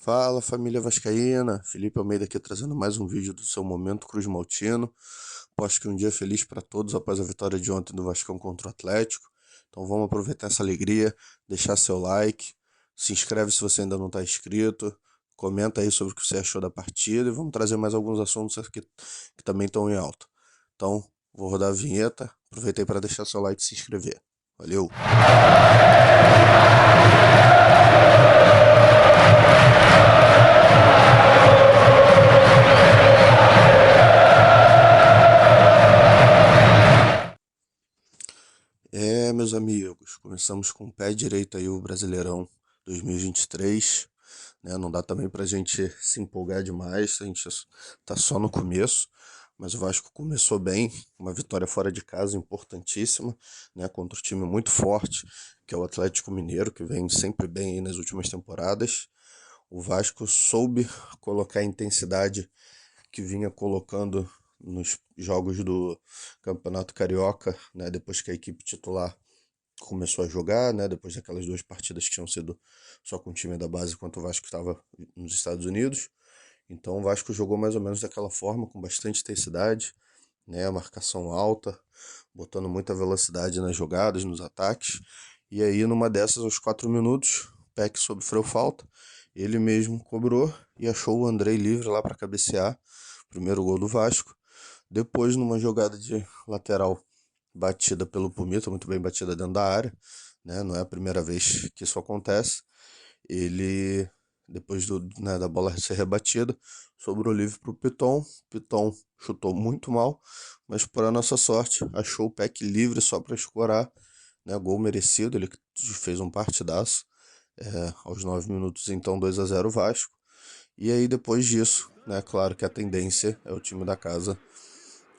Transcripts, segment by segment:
Fala, família vascaína, Felipe Almeida aqui trazendo mais um vídeo do seu Momento Cruz Maltino. Aposto que um dia feliz para todos após a vitória de ontem do Vascão contra o Atlético. Então vamos aproveitar essa alegria, deixar seu like, se inscreve se você ainda não está inscrito, comenta aí sobre o que você achou da partida e vamos trazer mais alguns assuntos aqui que também estão em alta. Então vou rodar a vinheta, aproveitei para deixar seu like e se inscrever. Valeu! Meus amigos, começamos com o pé direito aí o Brasileirão 2023, né? Não dá também pra gente se empolgar demais, a gente tá só no começo, mas o Vasco começou bem, uma vitória fora de casa importantíssima, né? Contra um time muito forte, que é o Atlético Mineiro, que vem sempre bem aí nas últimas temporadas. O Vasco soube colocar a intensidade que vinha colocando nos jogos do Campeonato Carioca, né? Depois que a equipe titular começou a jogar, né, depois daquelas duas partidas que tinham sido só com o time da base, enquanto o Vasco estava nos Estados Unidos. Então o Vasco jogou mais ou menos daquela forma, com bastante intensidade, né, marcação alta, botando muita velocidade nas jogadas, nos ataques. E aí, numa dessas, aos 4 minutos, o Peck sofreu falta, ele mesmo cobrou e achou o Andrei livre lá para cabecear, primeiro gol do Vasco. Depois, numa jogada de lateral batida pelo Pumita, muito bem batida dentro da área, né? Não é a primeira vez que isso acontece. Ele, depois né, da bola ser rebatida, sobrou livre para o Piton. Piton chutou muito mal, mas por a nossa sorte, achou o Peck livre só para escorar, né? Gol merecido, ele fez um partidaço. Aos 9 minutos, então 2-0 Vasco. E aí, depois disso, né, claro que a tendência é o time da casa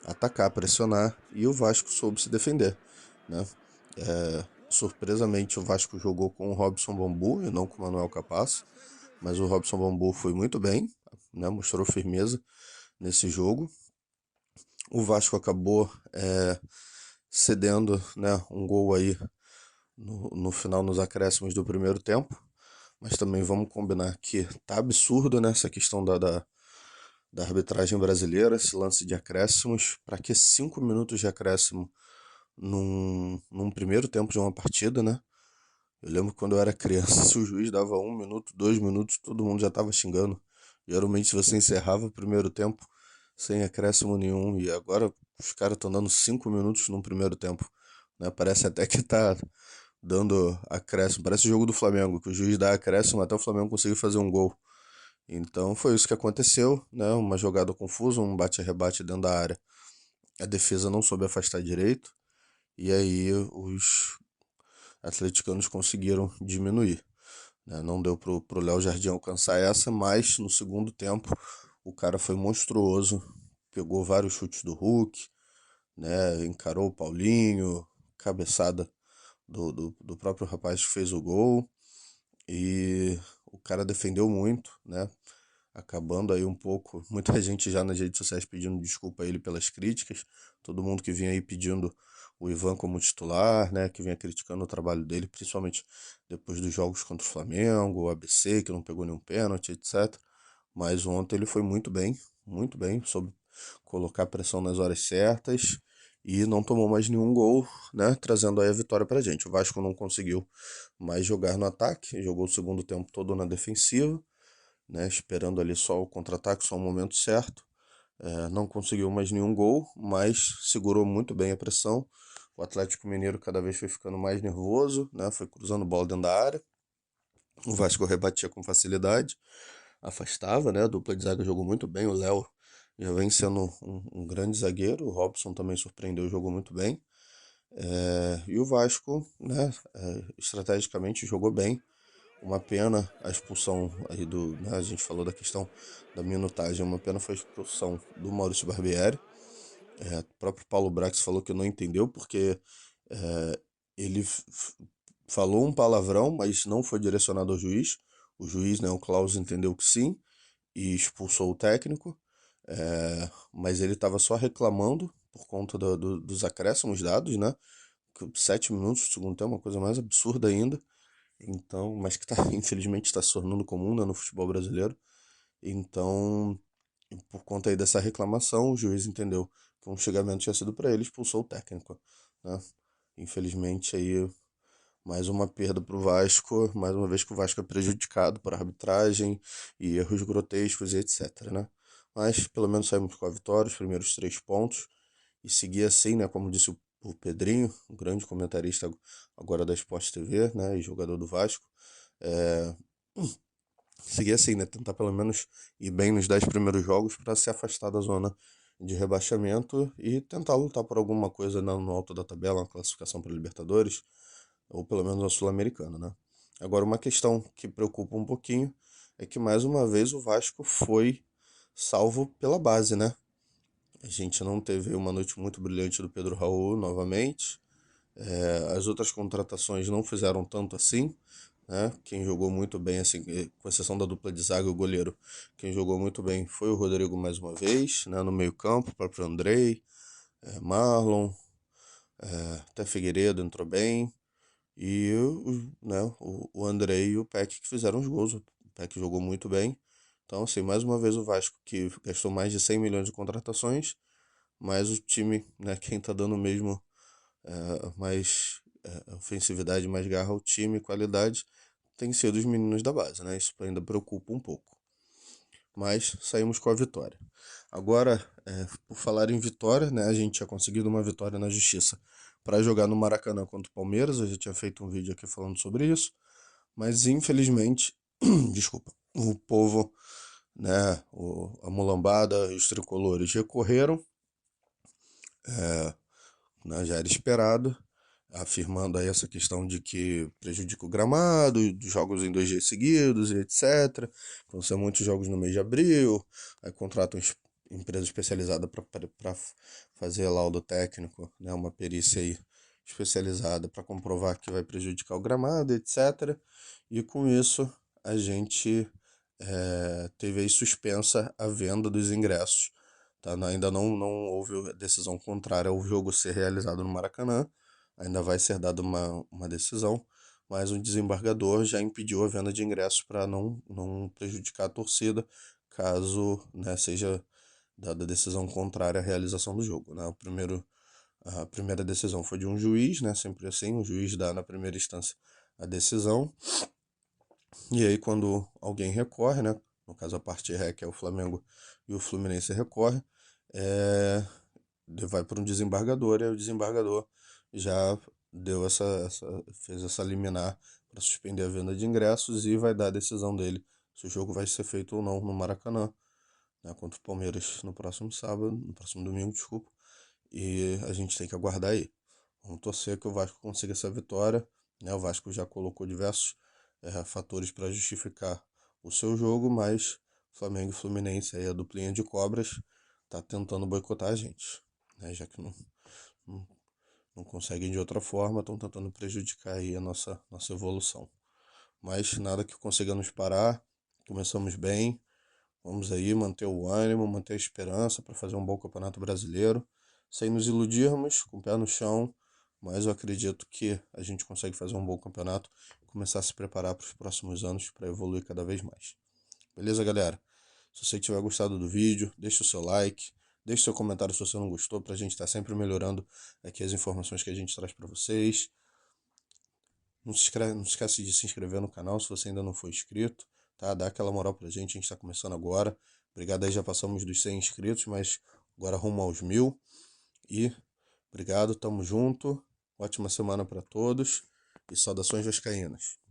atacar, pressionar, e o Vasco soube se defender, né? Surpresamente, o Vasco jogou com o Robson Bambu e não com o Manuel Capasso, mas o Robson Bambu foi muito bem, né? Mostrou firmeza nesse jogo. O Vasco acabou cedendo, né, um gol aí no final, nos acréscimos do primeiro tempo, mas também vamos combinar que tá absurdo nessa questão da arbitragem brasileira, esse lance de acréscimos. Para que 5 minutos de acréscimo num primeiro tempo de uma partida, né? Eu lembro quando eu era criança, se o juiz dava 1 minuto, 2 minutos, todo mundo já tava xingando. Geralmente você encerrava o primeiro tempo sem acréscimo nenhum, e agora os caras estão dando 5 minutos num primeiro tempo, né? Parece até que tá dando acréscimo, parece o jogo do Flamengo, que o juiz dá acréscimo até o Flamengo conseguir fazer um gol. Então foi isso que aconteceu, né? Uma jogada confusa, um bate-rebate dentro da área. A defesa não soube afastar direito, e aí os atleticanos conseguiram diminuir, né? Não deu pro Léo Jardim alcançar essa, mas no segundo tempo o cara foi monstruoso, pegou vários chutes do Hulk, né? Encarou o Paulinho, cabeçada do próprio rapaz que fez o gol, e o cara defendeu muito, né? Acabando aí um pouco, muita gente já nas redes sociais pedindo desculpa a ele pelas críticas, todo mundo que vinha aí pedindo o Ivan como titular, né, que vinha criticando o trabalho dele, principalmente depois dos jogos contra o Flamengo, o ABC, que não pegou nenhum pênalti, etc. Mas ontem ele foi muito bem, soube colocar pressão nas horas certas e não tomou mais nenhum gol, né, trazendo aí a vitória pra gente. O Vasco não conseguiu mais jogar no ataque, jogou o segundo tempo todo na defensiva, né, esperando ali só o contra-ataque, só o momento certo. Não conseguiu mais nenhum gol, mas segurou muito bem a pressão. O Atlético Mineiro cada vez foi ficando mais nervoso, né, foi cruzando bola dentro da área. O Vasco rebatia com facilidade, afastava, né, a dupla de zaga jogou muito bem. O Léo já vem sendo um grande zagueiro, o Robson também surpreendeu, jogou muito bem. E o Vasco, né, estrategicamente jogou bem. Uma pena a expulsão aí né, a gente falou da questão da minutagem, uma pena foi a expulsão do Maurício Barbieri. O próprio Paulo Brax falou que não entendeu porque é, ele falou um palavrão, mas não foi direcionado ao juiz. O juiz, né, o Klaus, entendeu que sim e expulsou o técnico, mas ele estava só reclamando por conta dos acréscimos dados, né? 7 minutos do segundo tempo, uma coisa mais absurda ainda. Então, mas que tá, infelizmente está se tornando comum, né, no futebol brasileiro. Então, por conta aí dessa reclamação, o juiz entendeu que um chegamento tinha sido para ele, expulsou o técnico, né? Infelizmente aí mais uma perda para o Vasco, mais uma vez que o Vasco é prejudicado por arbitragem e erros grotescos e etc, né? Mas pelo menos saímos com a vitória, os primeiros 3 pontos, e seguir assim, né? Como disse o Pedrinho, um grande comentarista agora da Sport TV, né? E jogador do Vasco, é, seguir assim, né? Tentar pelo menos ir bem nos 10 primeiros jogos para se afastar da zona de rebaixamento e tentar lutar por alguma coisa no alto da tabela, uma classificação para Libertadores, ou pelo menos a Sul-Americana, né? Agora, uma questão que preocupa um pouquinho é que mais uma vez o Vasco foi salvo pela base, né? A gente não teve uma noite muito brilhante do Pedro Raul novamente. As outras contratações não fizeram tanto assim, né? Quem jogou muito bem, assim, com exceção da dupla de zaga e o goleiro, quem jogou muito bem foi o Rodrigo mais uma vez, né? No meio-campo, o próprio Andrei, Marlon, até Figueiredo entrou bem. E né, o Andrei e o Peck que fizeram os gols. O Peck jogou muito bem. Então, assim, mais uma vez o Vasco que gastou mais de 100 milhões de contratações, mas o time, né, quem tá dando mesmo mais ofensividade, mais garra ao time, qualidade, tem sido os meninos da base, né? Isso ainda preocupa um pouco. Mas saímos com a vitória. Agora, por falar em vitória, né, a gente tinha conseguido uma vitória na justiça para jogar no Maracanã contra o Palmeiras. Eu já tinha feito um vídeo aqui falando sobre isso, mas infelizmente, desculpa, o povo, né, a mulambada e os tricolores recorreram, né, já era esperado, afirmando aí essa questão de que prejudica o gramado, dos jogos em 2 dias seguidos e etc. Vão ser muitos jogos no mês de abril, aí contratam empresa especializada para fazer laudo técnico, né, uma perícia aí especializada para comprovar que vai prejudicar o gramado, etc. E com isso a gente teve aí suspensa a venda dos ingressos. Tá? Ainda não houve decisão contrária ao jogo ser realizado no Maracanã, ainda vai ser dada uma decisão, mas o desembargador já impediu a venda de ingressos para não prejudicar a torcida, caso, né, seja dada decisão contrária à realização do jogo. Né? A primeira decisão foi de um juiz, né, sempre assim, o juiz dá na primeira instância a decisão, e aí quando alguém recorre, né, no caso a parte ré, que é o Flamengo e o Fluminense recorre, é, vai para um desembargador, e aí o desembargador já fez essa liminar para suspender a venda de ingressos e vai dar a decisão dele se o jogo vai ser feito ou não no Maracanã, né, contra o Palmeiras no próximo sábado, no próximo domingo, desculpa. E a gente tem que aguardar aí. Vamos torcer que o Vasco consiga essa vitória, né? O Vasco já colocou diversos fatores para justificar o seu jogo, mas Flamengo e Fluminense, aí a duplinha de cobras, tá tentando boicotar a gente, né? Já que não, não conseguem de outra forma, estão tentando prejudicar aí a nossa evolução. Mas nada que consiga nos parar. Começamos bem, vamos aí manter o ânimo, manter a esperança para fazer um bom campeonato brasileiro, sem nos iludirmos, com o pé no chão, mas eu acredito que a gente consegue fazer um bom campeonato e começar a se preparar para os próximos anos para evoluir cada vez mais. Beleza, galera? Se você tiver gostado do vídeo, deixa o seu like, deixa o seu comentário se você não gostou, para a gente estar sempre melhorando aqui as informações que a gente traz para vocês. Não esquece de se inscrever no canal se você ainda não for inscrito, tá? Dá aquela moral pra gente, a gente está começando agora. Obrigado aí, já passamos dos 100 inscritos, mas agora rumo aos 1000. E obrigado, tamo junto. Ótima semana para todos e saudações vascaínas.